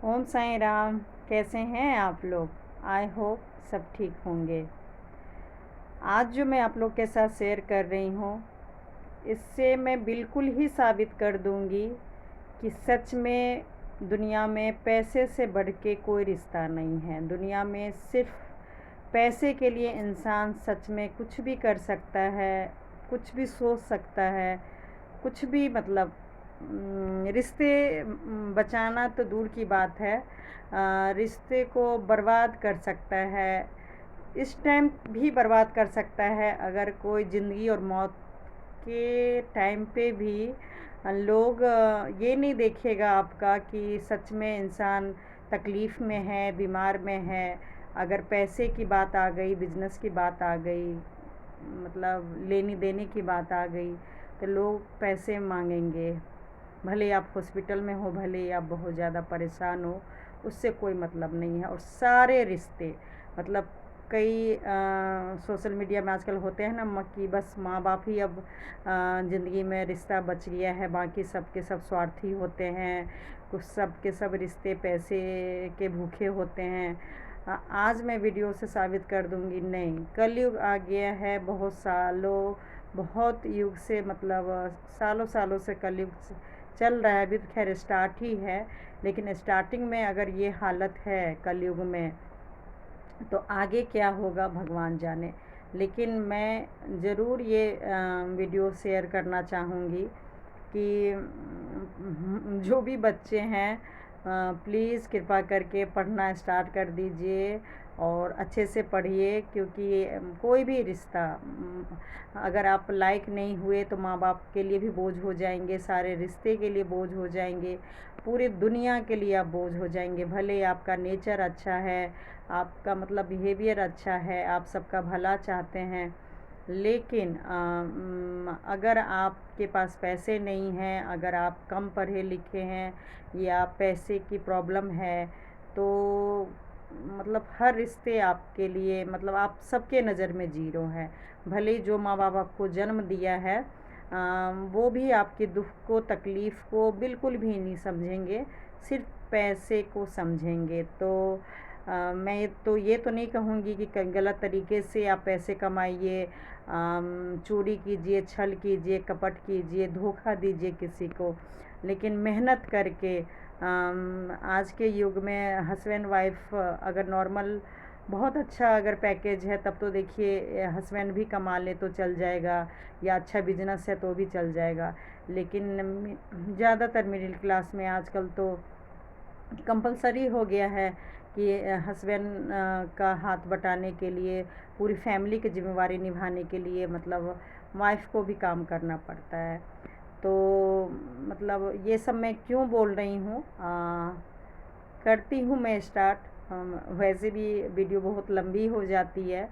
ओम साईं राम। कैसे हैं आप लोग? आई होप सब ठीक होंगे। आज जो मैं आप लोग के साथ शेयर कर रही हूँ, इससे मैं बिल्कुल ही साबित कर दूँगी कि सच में दुनिया में पैसे से बढ़ के कोई रिश्ता नहीं है। दुनिया में सिर्फ पैसे के लिए इंसान सच में कुछ भी कर सकता है, कुछ भी सोच सकता है, कुछ भी मतलब रिश्ते बचाना तो दूर की बात है, रिश्ते को बर्बाद कर सकता है। इस टाइम भी बर्बाद कर सकता है अगर कोई ज़िंदगी और मौत के टाइम पे भी लोग ये नहीं देखेगा आपका कि सच में इंसान तकलीफ़ में है, बीमार में है। अगर पैसे की बात आ गई, बिजनेस की बात आ गई, मतलब लेनी देनी की बात आ गई, तो लोग पैसे मांगेंगे। भले आप हॉस्पिटल में हो, भले आप बहुत ज़्यादा परेशान हो, उससे कोई मतलब नहीं है। और सारे रिश्ते मतलब कई सोशल मीडिया में आजकल होते हैं ना कि बस माँ बाप ही अब ज़िंदगी में रिश्ता बच गया है, बाकी सब के सब स्वार्थी होते हैं। कुछ सब के सब रिश्ते पैसे के भूखे होते हैं। आज मैं वीडियो से साबित कर दूंगी, नहीं, कलयुग आ गया है। बहुत युग से मतलब सालों सालों से कलयुग चल रहा है। अभी तो खैर स्टार्ट ही है, लेकिन स्टार्टिंग में अगर ये हालत है कलयुग में, तो आगे क्या होगा भगवान जाने। लेकिन मैं ज़रूर ये वीडियो शेयर करना चाहूँगी कि जो भी बच्चे हैं, प्लीज़ कृपा करके पढ़ना स्टार्ट कर दीजिए और अच्छे से पढ़िए। क्योंकि कोई भी रिश्ता अगर आप लायक नहीं हुए तो माँ बाप के लिए भी बोझ हो जाएंगे, सारे रिश्ते के लिए बोझ हो जाएंगे, पूरी दुनिया के लिए आप बोझ हो जाएंगे। भले आपका नेचर अच्छा है, आपका मतलब बिहेवियर अच्छा है, आप सबका भला चाहते हैं, लेकिन अगर आपके पास पैसे नहीं हैं, अगर आप कम पढ़े लिखे हैं या पैसे की प्रॉब्लम है, तो मतलब हर रिश्ते आपके लिए मतलब आप सबके नज़र में ज़ीरो हैं। भले जो माँ बाप आपको जन्म दिया है, वो भी आपके दुख को, तकलीफ़ को बिल्कुल भी नहीं समझेंगे, सिर्फ पैसे को समझेंगे। तो मैं तो ये तो नहीं कहूँगी कि गलत तरीके से आप पैसे कमाइए, चोरी कीजिए, छल कीजिए, कपट कीजिए, धोखा दीजिए किसी को, लेकिन मेहनत करके आज के युग में हस्बैंड वाइफ अगर नॉर्मल बहुत अच्छा अगर पैकेज है, तब तो देखिए हस्बैंड भी कमा ले तो चल जाएगा, या अच्छा बिजनेस है तो भी चल जाएगा। लेकिन ज़्यादातर मिडिल क्लास में आजकल तो कंपलसरी हो गया है कि हस्बैंड का हाथ बटाने के लिए, पूरी फैमिली की जिम्मेवारी निभाने के लिए मतलब वाइफ को भी काम करना पड़ता है। तो मतलब ये सब मैं क्यों बोल रही हूँ, करती हूँ मैं स्टार्ट। वैसे भी वीडियो बहुत लंबी हो जाती है,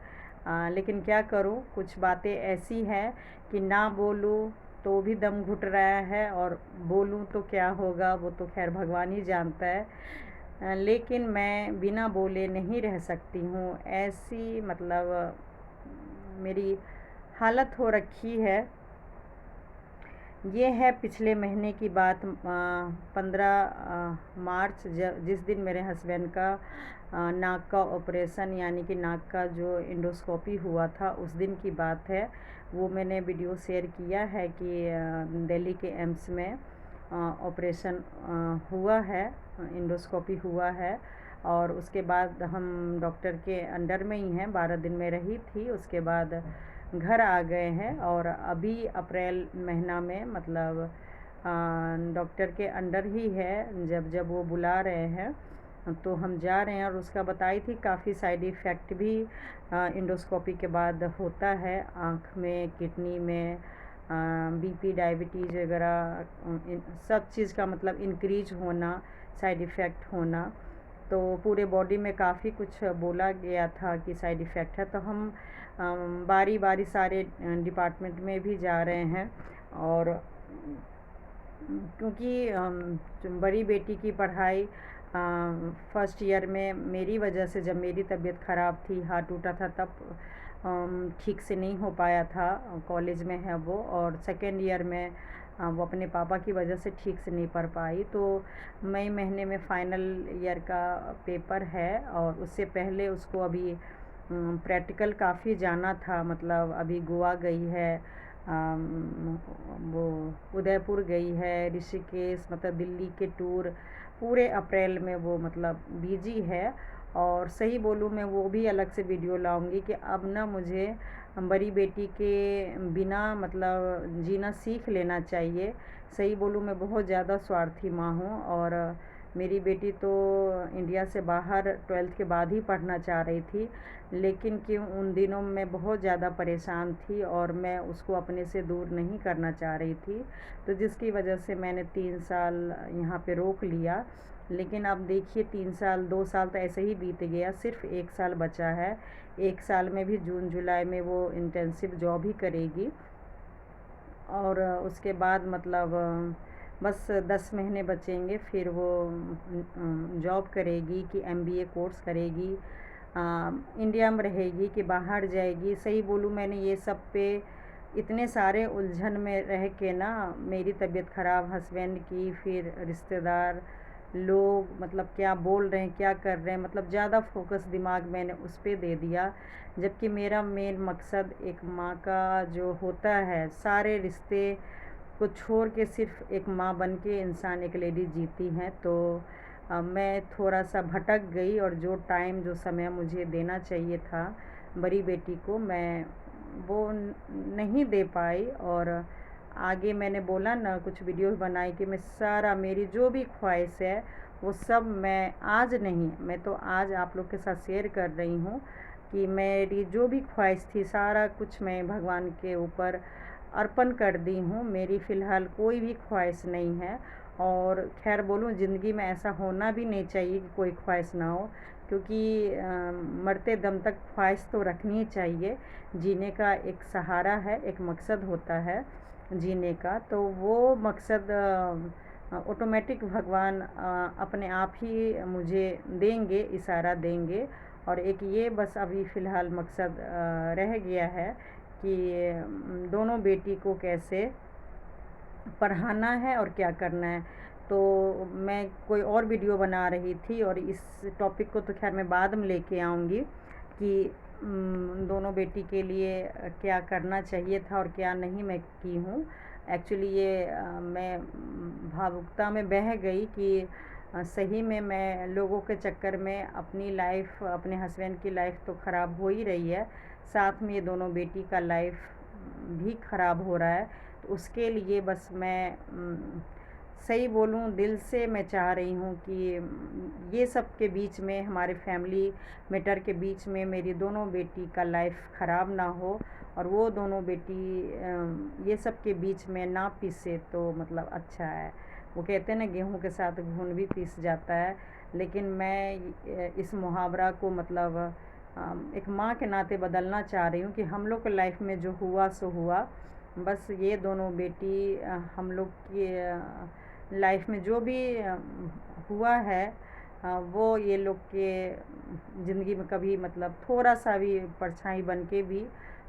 लेकिन क्या करूँ, कुछ बातें ऐसी हैं कि ना बोलूँ तो भी दम घुट रहा है, और बोलूँ तो क्या होगा वो तो खैर भगवान ही जानता है। लेकिन मैं बिना बोले नहीं रह सकती हूँ, ऐसी मतलब मेरी हालत हो रखी है। ये है पिछले महीने की बात, 15 मार्च, जिस दिन मेरे हस्बैंड का नाक का ऑपरेशन यानी कि नाक का जो इंडोस्कोपी हुआ था, उस दिन की बात है। वो मैंने वीडियो शेयर किया है कि दिल्ली के एम्स में ऑपरेशन हुआ है, इंडोस्कोपी हुआ है। और उसके बाद हम डॉक्टर के अंडर में ही हैं, 12 दिन में रही थी, उसके बाद घर आ गए हैं। और अभी अप्रैल महीना में मतलब डॉक्टर के अंडर ही है, जब जब वो बुला रहे हैं तो हम जा रहे हैं। और उसका बताई थी काफ़ी साइड इफ़ेक्ट भी इंडोस्कोपी के बाद होता है, आँख में, किडनी में, बीपी, डायबिटीज़ वगैरह, सब चीज़ का मतलब इंक्रीज होना, साइड इफ़ेक्ट होना। तो पूरे बॉडी में काफ़ी कुछ बोला गया था कि साइड इफ़ेक्ट है। तो हम बारी बारी सारे डिपार्टमेंट में भी जा रहे हैं। और क्योंकि बड़ी बेटी की पढ़ाई फर्स्ट ईयर में मेरी वजह से, जब मेरी तबीयत ख़राब थी, हाथ टूटा था, तब ठीक से नहीं हो पाया था, कॉलेज में है वो। और सेकेंड ईयर में वो अपने पापा की वजह से ठीक से नहीं पढ़ पाई। तो मई महीने में फाइनल ईयर का पेपर है और उससे पहले उसको अभी प्रैक्टिकल काफ़ी जाना था, मतलब अभी गोवा गई है, वो उदयपुर गई है, ऋषिकेश, मतलब दिल्ली के टूर पूरे अप्रैल में वो मतलब बिजी है। और सही बोलूँ मैं वो भी अलग से वीडियो लाऊंगी कि अब ना मुझे बड़ी बेटी के बिना मतलब जीना सीख लेना चाहिए। सही बोलूँ मैं बहुत ज़्यादा स्वार्थी माँ हूँ, और मेरी बेटी तो इंडिया से बाहर 12th के बाद ही पढ़ना चाह रही थी, लेकिन क्यों उन दिनों मैं बहुत ज़्यादा परेशान थी और मैं उसको अपने से दूर नहीं करना चाह रही थी, तो जिसकी वजह से मैंने 3 साल यहाँ पे रोक लिया। लेकिन अब देखिए 3 साल 2 साल तो ऐसे ही बीत गया, सिर्फ 1 साल बचा है। 1 साल में भी जून जुलाई में वो इंटेंसिव जॉब ही करेगी, और उसके बाद मतलब बस 10 महीने बचेंगे, फिर वो जॉब करेगी कि एमबीए कोर्स करेगी, इंडिया में रहेगी कि बाहर जाएगी। सही बोलूँ मैंने ये सब पे इतने सारे उलझन में रह के ना मेरी तबीयत ख़राब, हस्बैंड की, फिर रिश्तेदार लोग मतलब क्या बोल रहे हैं क्या कर रहे हैं, मतलब ज़्यादा फोकस दिमाग मैंने उस पर दे दिया। जबकि मेरा मेन मकसद एक माँ का जो होता है, सारे रिश्ते को छोड़ के सिर्फ एक माँ बन के इंसान एक लेडी जीती हैं। तो मैं थोड़ा सा भटक गई, और जो टाइम जो समय मुझे देना चाहिए था बड़ी बेटी को, मैं वो नहीं दे पाई। और आगे मैंने बोला ना, कुछ वीडियो बनाई कि मैं सारा मेरी जो भी ख्वाहिश है वो सब मैं आज नहीं, मैं तो आज आप लोग के साथ शेयर कर रही हूँ कि मेरी जो भी ख्वाहिश थी सारा कुछ मैं भगवान के ऊपर अर्पण कर दी हूँ। मेरी फ़िलहाल कोई भी ख्वाहिश नहीं है, और खैर बोलूँ ज़िंदगी में ऐसा होना भी नहीं चाहिए कि कोई ख्वाहिश ना हो, क्योंकि मरते दम तक ख्वाहिश तो रखनी ही चाहिए। जीने का एक सहारा है, एक मकसद होता है जीने का, तो वो मकसद ऑटोमेटिक भगवान अपने आप ही मुझे देंगे, इशारा देंगे। और एक ये बस अभी फ़िलहाल मकसद रह गया है कि दोनों बेटी को कैसे पढ़ाना है और क्या करना है। तो मैं कोई और वीडियो बना रही थी, और इस टॉपिक को तो खैर मैं बाद में लेके आऊँगी कि दोनों बेटी के लिए क्या करना चाहिए था और क्या नहीं मैं की हूँ। एक्चुअली ये मैं भावुकता में बह गई कि सही में मैं लोगों के चक्कर में अपनी लाइफ, अपने हस्बैंड की लाइफ तो ख़राब हो ही रही है, साथ में ये दोनों बेटी का लाइफ भी ख़राब हो रहा है। तो उसके लिए बस मैं सही बोलूँ दिल से मैं चाह रही हूँ कि ये सब के बीच में, हमारे फैमिली मैटर के बीच में मेरी दोनों बेटी का लाइफ ख़राब ना हो, और वो दोनों बेटी ये सब के बीच में ना पिसे तो मतलब अच्छा है। वो कहते हैं ना, गेहूं के साथ घुन भी पिस जाता है। लेकिन मैं इस मुहावरा को मतलब एक माँ के नाते बदलना चाह रही हूँ कि हम लोग के लाइफ में जो हुआ सो हुआ। बस ये दोनों बेटी हम लोग की लाइफ में जो भी हुआ है वो ये लोग के ज़िंदगी में कभी मतलब थोड़ा सा भी परछाई बन के भी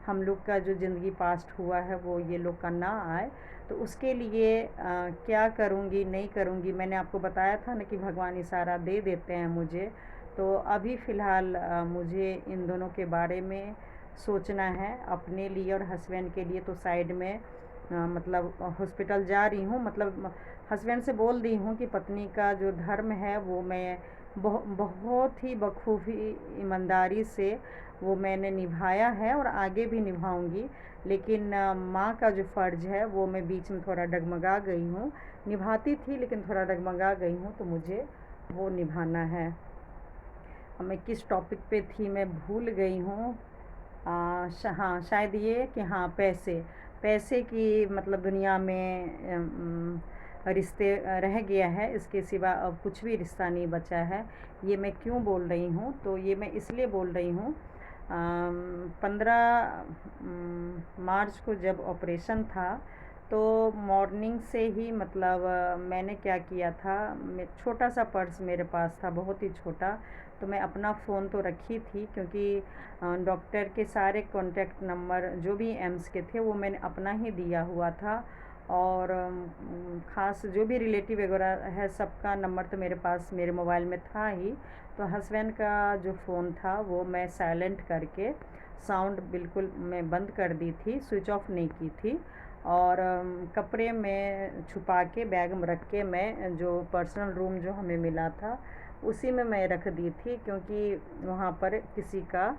हम लोग का जो ज़िंदगी पास्ट हुआ है वो ये लोग का ना आए। तो उसके लिए क्या करूँगी नहीं करूँगी, मैंने आपको बताया था ना कि भगवान इशारा दे देते हैं मुझे। तो अभी फ़िलहाल मुझे इन दोनों के बारे में सोचना है, अपने लिए और हस्बैंड के लिए। तो साइड में मतलब हॉस्पिटल जा रही हूँ, मतलब हस्बैंड से बोल दी हूँ कि पत्नी का जो धर्म है वो मैं बहुत ही बखूबी ईमानदारी से वो मैंने निभाया है और आगे भी निभाऊंगी। लेकिन माँ का जो फ़र्ज़ है वो मैं बीच में थोड़ा डगमगा गई हूँ, निभाती थी लेकिन थोड़ा डगमगा गई हूँ, तो मुझे वो निभाना है। अब मैं किस टॉपिक पे थी मैं भूल गई हूँ। हाँ शायद ये कि हाँ पैसे पैसे की मतलब दुनिया में रिश्ते रह गया है, इसके सिवा अब कुछ भी रिश्ता नहीं बचा है। ये मैं क्यों बोल रही हूँ, तो ये मैं इसलिए बोल रही हूँ 15 मार्च को जब ऑपरेशन था तो मॉर्निंग से ही मतलब मैंने क्या किया था, छोटा सा पर्स मेरे पास था, बहुत ही छोटा। तो मैं अपना फ़ोन तो रखी थी क्योंकि डॉक्टर के सारे कॉन्टैक्ट नंबर जो भी एम्स के थे वो मैंने अपना ही दिया हुआ था। और ख़ास जो भी रिलेटिव वगैरह है सबका नंबर तो मेरे पास मेरे मोबाइल में था ही। तो हस्बैंड का जो फ़ोन था वो मैं साइलेंट करके साउंड बिल्कुल मैं बंद कर दी थी, स्विच ऑफ नहीं की थी। और कपड़े में छुपा के बैग में रख के मैं जो पर्सनल रूम जो हमें मिला था उसी में मैं रख दी थी, क्योंकि वहाँ पर किसी का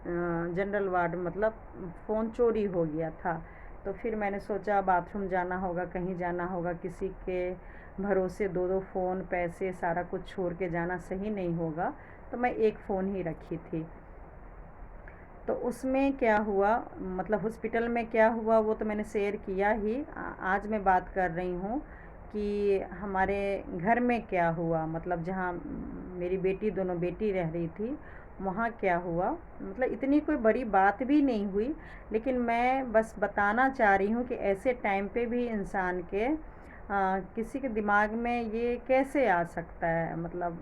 जनरल वार्ड मतलब फ़ोन चोरी हो गया था। तो फिर मैंने सोचा बाथरूम जाना होगा, कहीं जाना होगा, किसी के भरोसे दो दो फ़ोन, पैसे, सारा कुछ छोड़ के जाना सही नहीं होगा, तो मैं एक फ़ोन ही रखी थी। तो उसमें क्या हुआ, मतलब हॉस्पिटल में क्या हुआ वो तो मैंने शेयर किया ही। आज मैं बात कर रही हूँ कि हमारे घर में क्या हुआ, मतलब जहाँ मेरी बेटी, दोनों बेटी रह रही थी, वहाँ क्या हुआ। मतलब इतनी कोई बड़ी बात भी नहीं हुई, लेकिन मैं बस बताना चाह रही हूँ कि ऐसे टाइम पे भी इंसान के किसी के दिमाग में ये कैसे आ सकता है। मतलब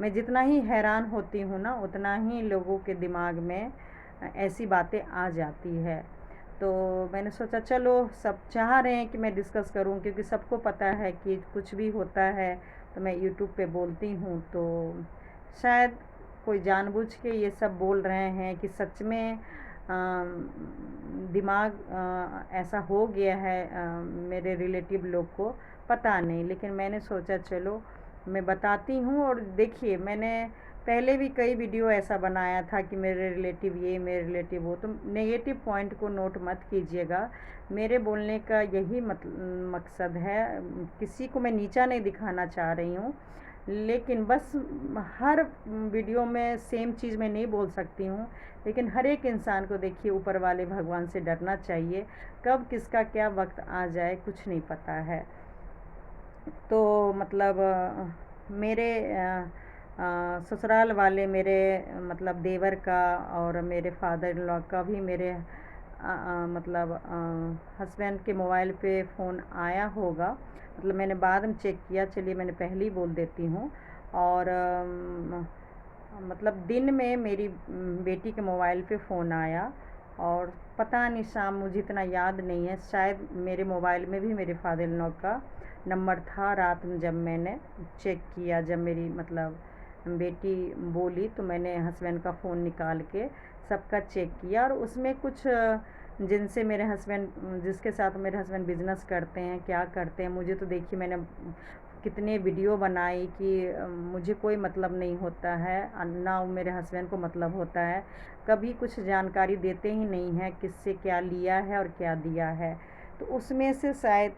मैं जितना ही हैरान होती हूँ ना, उतना ही लोगों के दिमाग में ऐसी बातें आ जाती है। तो मैंने सोचा चलो, सब चाह रहे हैं कि मैं डिस्कस करूं, क्योंकि सबको पता है कि कुछ भी होता है तो मैं यूट्यूब पे बोलती हूं। तो शायद कोई जानबूझ के ये सब बोल रहे हैं कि सच में दिमाग ऐसा हो गया है मेरे रिलेटिव लोग को, पता नहीं। लेकिन मैंने सोचा चलो मैं बताती हूँ। और देखिए, मैंने पहले भी कई वीडियो ऐसा बनाया था कि मेरे रिलेटिव ये, मेरे रिलेटिव वो। तो नेगेटिव पॉइंट को नोट मत कीजिएगा। मेरे बोलने का यही मकसद है, किसी को मैं नीचा नहीं दिखाना चाह रही हूँ, लेकिन बस हर वीडियो में सेम चीज़ मैं नहीं बोल सकती हूँ। लेकिन हर एक इंसान को देखिए, ऊपर वाले भगवान से डरना चाहिए। कब किसका क्या वक्त आ जाए कुछ नहीं पता है। तो मतलब मेरे ससुराल वाले, मेरे मतलब देवर का और मेरे फादर इन लॉ का भी मेरे मतलब हस्बैंड के मोबाइल पे फ़ोन आया होगा। मतलब मैंने बाद में चेक किया, चलिए मैंने पहले ही बोल देती हूँ। और मतलब दिन में मेरी बेटी के मोबाइल पे फ़ोन आया, और पता नहीं शाम, मुझे इतना याद नहीं है, शायद मेरे मोबाइल में भी मेरे फादर इन लॉ का नंबर था। रात में जब मैंने चेक किया, जब मेरी मतलब बेटी बोली, तो मैंने हस्बैंड का फ़ोन निकाल के सबका चेक किया। और उसमें कुछ जिनसे मेरे हस्बैंड, जिसके साथ मेरे हस्बैंड बिज़नेस करते हैं, क्या करते हैं, मुझे तो देखिए मैंने कितने वीडियो बनाई कि मुझे कोई मतलब नहीं होता है, ना मेरे हस्बैंड को मतलब होता है। कभी कुछ जानकारी देते ही नहीं हैं किससे क्या लिया है और क्या दिया है। तो उसमें से शायद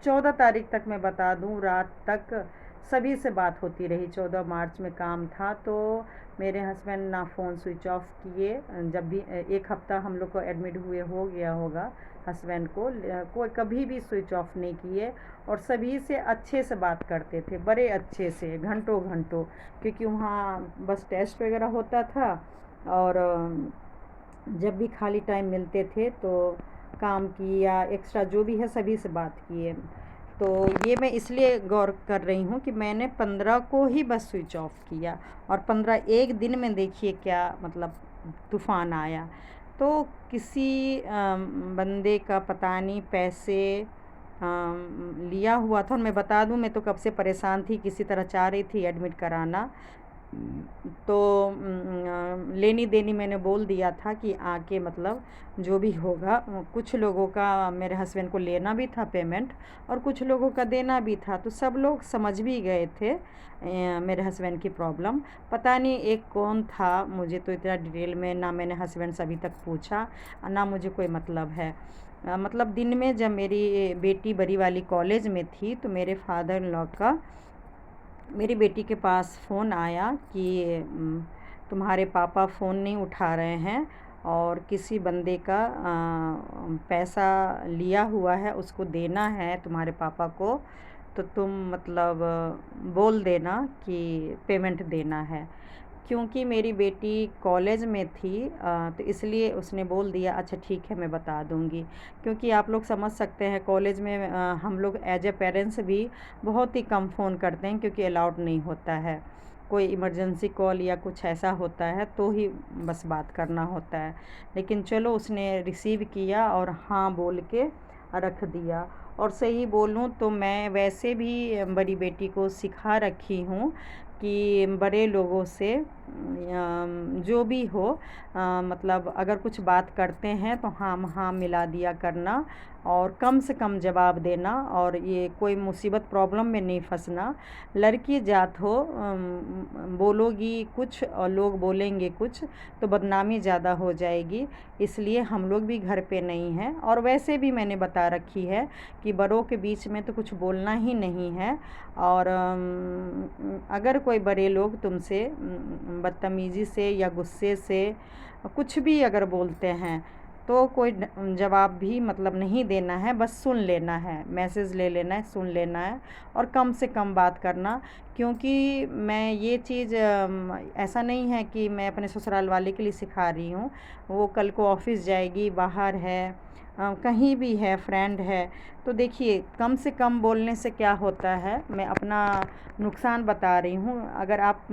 14 तारीख तक मैं बता दूं, रात तक सभी से बात होती रही। 14 मार्च में काम था, तो मेरे हस्बैंड ना फ़ोन स्विच ऑफ किए। जब भी 1 हफ़्ता हम लोग को एडमिट हुए हो गया होगा हस्बैंड को, कोई कभी भी स्विच ऑफ नहीं किए। और सभी से अच्छे से बात करते थे, बड़े अच्छे से, घंटों घंटों, क्योंकि वहाँ बस टेस्ट वगैरह होता था। और जब भी खाली टाइम मिलते थे तो काम की या एक्स्ट्रा जो भी है सभी से बात किए। तो ये मैं इसलिए गौर कर रही हूँ कि मैंने 15 को ही बस स्विच ऑफ किया, और 15 एक दिन में देखिए क्या मतलब तूफ़ान आया। तो किसी बंदे का पता नहीं पैसे लिया हुआ था। और मैं बता दूं, मैं तो कब से परेशान थी, किसी तरह चाह रही थी एडमिट कराना। तो लेनी देनी मैंने बोल दिया था कि आके मतलब जो भी होगा, कुछ लोगों का मेरे हस्बैंड को लेना भी था पेमेंट, और कुछ लोगों का देना भी था। तो सब लोग समझ भी गए थे मेरे हस्बैंड की प्रॉब्लम। पता नहीं एक कौन था, मुझे तो इतना डिटेल में ना मैंने हस्बैंड से अभी तक पूछा, ना मुझे कोई मतलब है। मतलब दिन में जब मेरी बेटी बड़ी वाली कॉलेज में थी, तो मेरे फादर इन लॉ का मेरी बेटी के पास फ़ोन आया कि तुम्हारे पापा फ़ोन नहीं उठा रहे हैं, और किसी बंदे का पैसा लिया हुआ है, उसको देना है तुम्हारे पापा को, तो तुम मतलब बोल देना कि पेमेंट देना है। क्योंकि मेरी बेटी कॉलेज में थी, तो इसलिए उसने बोल दिया अच्छा ठीक है मैं बता दूंगी। क्योंकि आप लोग समझ सकते हैं कॉलेज में हम लोग एज ए पेरेंट्स भी बहुत ही कम फ़ोन करते हैं, क्योंकि अलाउड नहीं होता है। कोई इमरजेंसी कॉल या कुछ ऐसा होता है तो ही बस बात करना होता है। लेकिन चलो उसने रिसीव किया और हाँ बोल के रख दिया। और सही बोलूँ तो मैं वैसे भी बड़ी बेटी को सिखा रखी हूँ कि बड़े लोगों से जो भी हो मतलब अगर कुछ बात करते हैं तो हाँ हाँ मिला दिया करना, और कम से कम जवाब देना, और ये कोई मुसीबत प्रॉब्लम में नहीं फंसना। लड़की जात हो बोलोगी कुछ और लोग बोलेंगे कुछ तो बदनामी ज़्यादा हो जाएगी, इसलिए हम लोग भी घर पे नहीं हैं। और वैसे भी मैंने बता रखी है कि बड़ों के बीच में तो कुछ बोलना ही नहीं है। और अगर कोई बड़े लोग तुमसे बदतमीज़ी से या गुस्से से कुछ भी अगर बोलते हैं तो कोई जवाब भी मतलब नहीं देना है, बस सुन लेना है, मैसेज ले लेना है, सुन लेना है, और कम से कम बात करना। क्योंकि मैं ये चीज़ ऐसा नहीं है कि मैं अपने ससुराल वाले के लिए सिखा रही हूँ, वो कल को ऑफिस जाएगी, बाहर है, कहीं भी है, फ्रेंड है, तो देखिए कम से कम बोलने से क्या होता है, मैं अपना नुकसान बता रही हूँ। अगर आप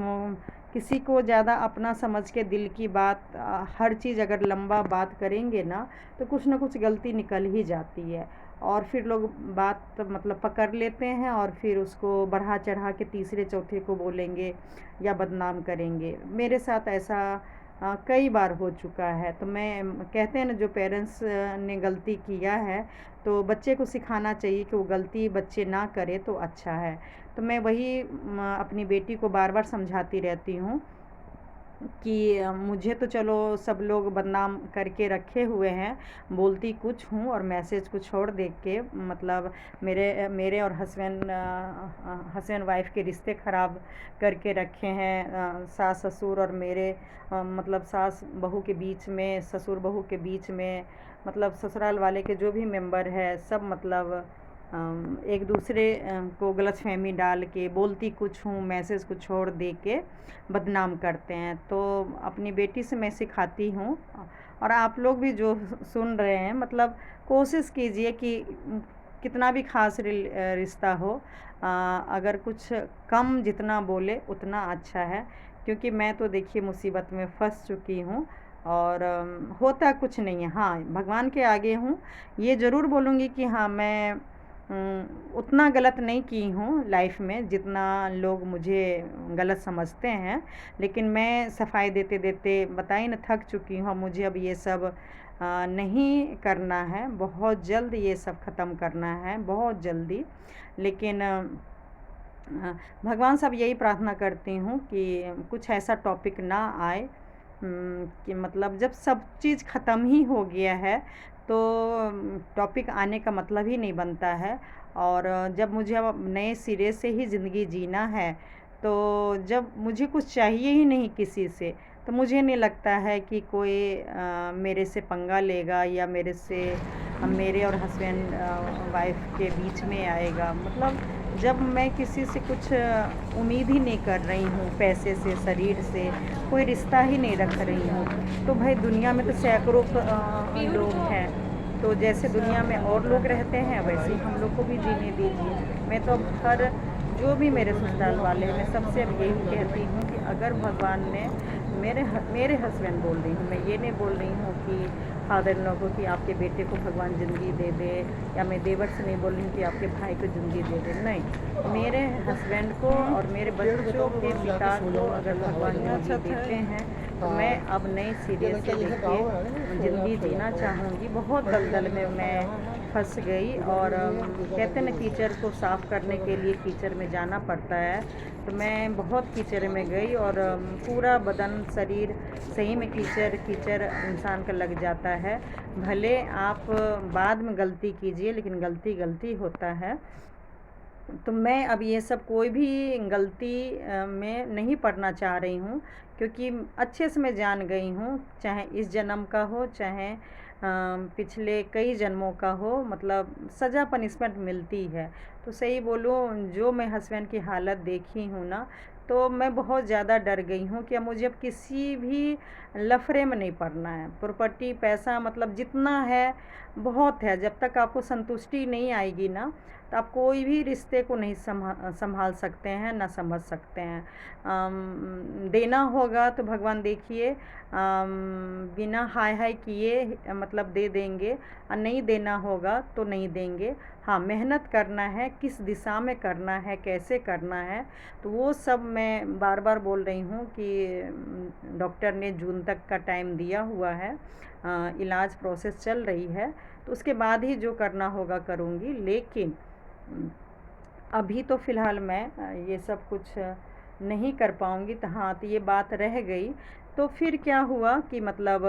किसी को ज़्यादा अपना समझ के दिल की बात हर चीज़ अगर लंबा बात करेंगे ना तो कुछ ना कुछ गलती निकल ही जाती है, और फिर लोग बात मतलब पकड़ लेते हैं और फिर उसको बढ़ा चढ़ा के तीसरे चौथे को बोलेंगे या बदनाम करेंगे। मेरे साथ ऐसा कई बार हो चुका है। तो मैं कहते हैं ना, जो पेरेंट्स ने गलती किया है तो बच्चे को सिखाना चाहिए कि वो गलती बच्चे ना करे तो अच्छा है। तो मैं वही अपनी बेटी को बार बार समझाती रहती हूँ कि मुझे तो चलो सब लोग बदनाम करके रखे हुए हैं, बोलती कुछ हूँ और मैसेज कुछ और देख के मतलब मेरे मेरे और हस्बैंड वाइफ के रिश्ते ख़राब करके रखे हैं, सास ससुर और मेरे मतलब सास बहू के बीच में, ससुर बहू के बीच में, मतलब ससुराल वाले के जो भी मेंबर है सब मतलब एक दूसरे को गलतफहमी डाल के बोलती कुछ हूँ, मैसेज कुछ और दे के बदनाम करते हैं। तो अपनी बेटी से मैं सिखाती हूँ, और आप लोग भी जो सुन रहे हैं मतलब कोशिश कीजिए कि कितना भी ख़ास रिश्ता हो, अगर कुछ कम जितना बोले उतना अच्छा है। क्योंकि मैं तो देखिए मुसीबत में फंस चुकी हूँ, और होता कुछ नहीं है। हाँ, भगवान के आगे हूँ, ये ज़रूर बोलूँगी कि हाँ मैं उतना गलत नहीं की हूँ लाइफ में जितना लोग मुझे गलत समझते हैं। लेकिन मैं सफाई देते देते बताई ना थक चुकी हूँ। मुझे अब ये सब नहीं करना है, बहुत जल्द ये सब ख़त्म करना है, बहुत जल्दी। लेकिन भगवान से अब यही प्रार्थना करती हूँ कि कुछ ऐसा टॉपिक ना आए कि मतलब जब सब चीज़ ख़त्म ही हो गया है तो टॉपिक आने का मतलब ही नहीं बनता है। और जब मुझे अब नए सिरे से ही ज़िंदगी जीना है, तो जब मुझे कुछ चाहिए ही नहीं किसी से, तो मुझे नहीं लगता है कि कोई मेरे से पंगा लेगा या मेरे और हस्बैंड वाइफ के बीच में आएगा। मतलब जब मैं किसी से कुछ उम्मीद ही नहीं कर रही हूँ, पैसे से, शरीर से कोई रिश्ता ही नहीं रख रही हूँ, तो भाई दुनिया में तो सैकड़ों लोग हैं। तो जैसे दुनिया में और लोग रहते हैं वैसे ही हम लोग को भी जीने दीजिए। मैं तो अब हर जो भी मेरे ससुराल वाले हैं, मैं सबसे अब यही कहती हूँ कि अगर भगवान ने मेरे हस्बैंड बोल रही हूँ, मैं ये नहीं बोल रही हूँ कि फादर इन लॉ को कि आपके बेटे को भगवान ज़िंदगी दे दे, या मैं देवर से नहीं बोल रही हूँ कि आपके भाई को ज़िंदगी दे दे, नहीं, मेरे हस्बैंड को और मेरे बच्चों के पिता को अगर भगवान ज़िंदगी देते हैं तो मैं अब नई सिरे से लेके ज़िंदगी जीना चाहूँगी। बहुत दलदल में मैं फंस गई, और कहते हैं ना कीचड़ को साफ़ करने के लिए कीचड़ में जाना पड़ता है, तो मैं बहुत कीचड़ में गई, और पूरा बदन शरीर सही में कीचड़ कीचड़ इंसान का लग जाता है। भले आप बाद में गलती कीजिए, लेकिन गलती गलती होता है। तो मैं अब ये सब कोई भी गलती में नहीं पड़ना चाह रही हूँ, क्योंकि अच्छे से मैं जान गई हूँ, चाहे इस जन्म का हो, चाहे पिछले कई जन्मों का हो, मतलब सज़ा पनिशमेंट मिलती है। तो सही बोलूँ, जो मैं हस्बैंड की हालत देखी हूँ ना, तो मैं बहुत ज़्यादा डर गई हूँ कि अब मुझे अब किसी भी लफड़े में नहीं पड़ना है। प्रॉपर्टी, पैसा मतलब जितना है बहुत है। जब तक आपको संतुष्टि नहीं आएगी ना, तो आप कोई भी रिश्ते को नहीं संभाल सकते हैं, ना समझ सकते हैं। देना होगा तो भगवान देखिए बिना हाय हाय किए मतलब दे देंगे, और नहीं देना होगा तो नहीं देंगे। हाँ, मेहनत करना है, किस दिशा में करना है, कैसे करना है, तो वो सब मैं बार बार बोल रही हूँ कि डॉक्टर ने जून तक का टाइम दिया हुआ है। इलाज प्रोसेस चल रही है, तो उसके बाद ही जो करना होगा करूँगी। लेकिन अभी तो फ़िलहाल मैं ये सब कुछ नहीं कर पाऊँगी। तो हाँ, तो ये बात रह गई। तो फिर क्या हुआ कि मतलब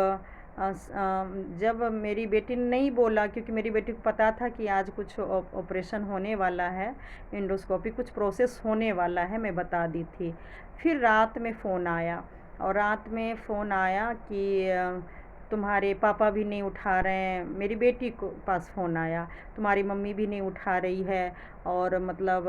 जब मेरी बेटी ने नहीं बोला, क्योंकि मेरी बेटी को पता था कि आज कुछ ऑपरेशन होने वाला है, एंडोस्कोपी कुछ प्रोसेस होने वाला है, मैं बता दी थी। फिर रात में फ़ोन आया, और रात में फ़ोन आया कि तुम्हारे पापा भी नहीं उठा रहे हैं। मेरी बेटी को पास फ़ोन आया, तुम्हारी मम्मी भी नहीं उठा रही है, और मतलब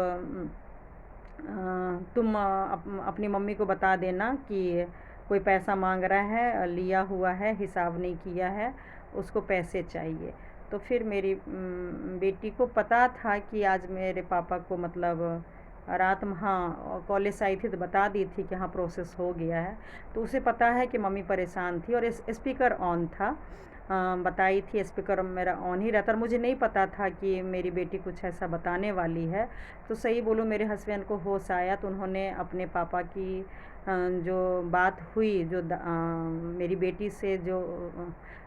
तुम अपनी मम्मी को बता देना कि कोई पैसा मांग रहा है, लिया हुआ है, हिसाब नहीं किया है, उसको पैसे चाहिए। तो फिर मेरी बेटी को पता था कि आज मेरे पापा को मतलब रात में, हाँ, कॉलेज से आई थी तो बता दी थी कि हाँ प्रोसेस हो गया है। तो उसे पता है कि मम्मी परेशान थी, और स्पीकर ऑन था। बताई थी, स्पीकर मेरा ऑन ही रहता, और मुझे नहीं पता था कि मेरी बेटी कुछ ऐसा बताने वाली है। तो सही बोलूँ, मेरे हस्बैंड को होश आया, तो उन्होंने अपने पापा की जो बात हुई, जो मेरी बेटी से जो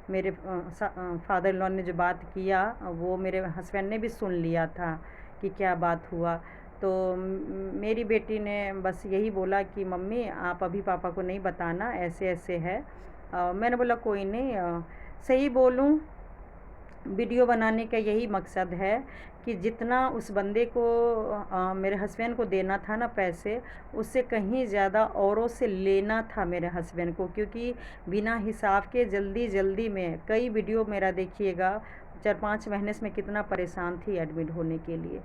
मेरे फादर इन लॉ ने जो बात किया, वो मेरे हस्बैंड ने भी सुन लिया था कि क्या बात हुआ। तो मेरी बेटी ने बस यही बोला कि मम्मी आप अभी पापा को नहीं बताना, ऐसे ऐसे है। मैंने बोला कोई नहीं। सही बोलूँ, वीडियो बनाने का यही मकसद है कि जितना उस बंदे को मेरे हस्बैंड को देना था ना पैसे, उससे कहीं ज़्यादा औरों से लेना था मेरे हस्बैंड को, क्योंकि बिना हिसाब के जल्दी जल्दी में कई वीडियो मेरा देखिएगा, 4-5 महीने से मैं कितना परेशान थी एडमिट होने के लिए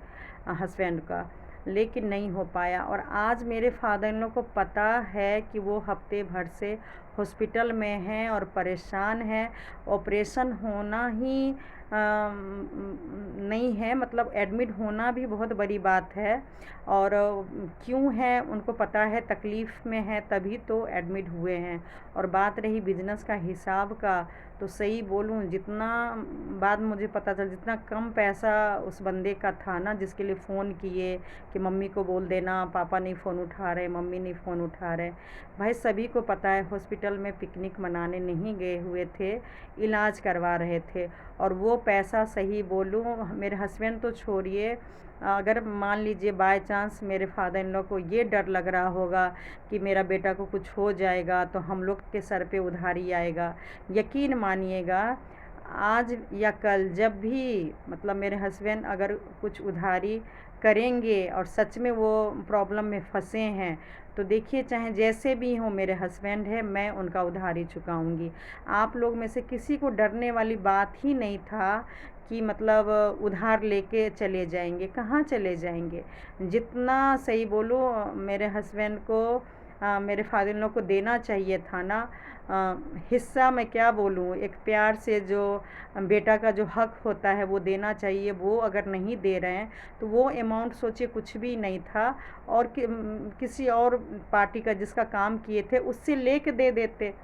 हस्बैंड का, लेकिन नहीं हो पाया। और आज मेरे फादर इन लॉ को पता है कि वो हफ्ते भर से हॉस्पिटल में हैं और परेशान हैं। ऑपरेशन होना ही नहीं है, मतलब एडमिट होना भी बहुत बड़ी बात है। और क्यों है उनको पता है, तकलीफ़ में है तभी तो एडमिट हुए हैं। और बात रही बिजनेस का हिसाब का, तो सही बोलूँ, जितना बाद में मुझे पता चला, जितना कम पैसा उस बंदे का था ना, जिसके लिए फ़ोन किए कि मम्मी को बोल देना, पापा नहीं फ़ोन उठा रहे, मम्मी नहीं फ़ोन उठा रहे। भाई सभी को पता है, हॉस्पिटल में पिकनिक मनाने नहीं गए हुए थे, इलाज करवा रहे थे। और वो पैसा, सही बोलूँ, मेरे हस्बैंड तो छोड़िए, अगर मान लीजिए बाय चांस मेरे फादर इन लॉ को ये डर लग रहा होगा कि मेरा बेटा को कुछ हो जाएगा तो हम लोग के सर पे उधारी आएगा, यकीन मानिएगा, आज या कल जब भी मतलब मेरे हस्बैंड अगर कुछ उधारी करेंगे और सच में वो प्रॉब्लम में फंसे हैं, तो देखिए चाहे जैसे भी हों मेरे हस्बैंड है, मैं उनका उधारी चुकाऊंगी। आप लोग में से किसी को डरने वाली बात ही नहीं था कि मतलब उधार लेके चले जाएंगे, कहाँ चले जाएंगे। जितना, सही बोलूँ, मेरे हस्बैंड को मेरे फादर इन लॉ को देना चाहिए था ना, हिस्सा मैं क्या बोलूँ, एक प्यार से जो बेटा का जो हक होता है वो देना चाहिए, वो अगर नहीं दे रहे हैं तो वो अमाउंट सोचिए कुछ भी नहीं था, और किसी और पार्टी का जिसका काम किए थे उससे लेके दे देते।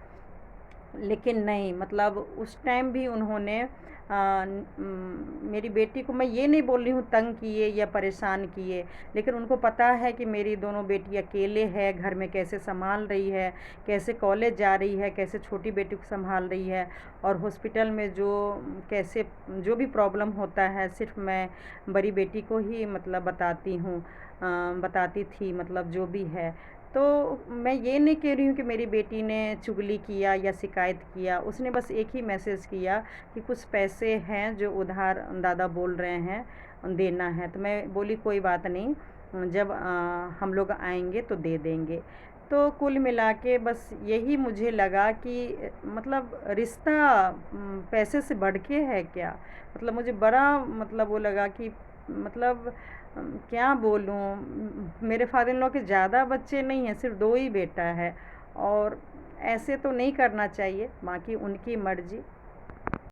लेकिन नहीं, मतलब उस टाइम भी उन्होंने मेरी बेटी को, मैं ये नहीं बोल रही हूँ तंग किए या परेशान किए, लेकिन उनको पता है कि मेरी दोनों बेटी अकेले है, घर में कैसे संभाल रही है, कैसे कॉलेज जा रही है, कैसे छोटी बेटी को संभाल रही है, और हॉस्पिटल में जो कैसे जो भी प्रॉब्लम होता है सिर्फ मैं बड़ी बेटी को ही मतलब बताती हूँ, बताती थी, मतलब जो भी है। तो मैं ये नहीं कह रही हूँ कि मेरी बेटी ने चुगली किया या शिकायत किया, उसने बस एक ही मैसेज किया कि कुछ पैसे हैं जो उधार दादा बोल रहे हैं देना है। तो मैं बोली कोई बात नहीं, जब हम लोग आएंगे तो दे देंगे। तो कुल मिला के बस यही मुझे लगा कि मतलब रिश्ता पैसे से बढ़ के है क्या, मतलब मुझे बड़ा मतलब वो लगा कि मतलब क्या बोलूँ, मेरे फादर इन लॉ के ज़्यादा बच्चे नहीं हैं, सिर्फ 2 ही बेटा है। और ऐसे तो नहीं करना चाहिए, बाकी उनकी मर्ज़ी।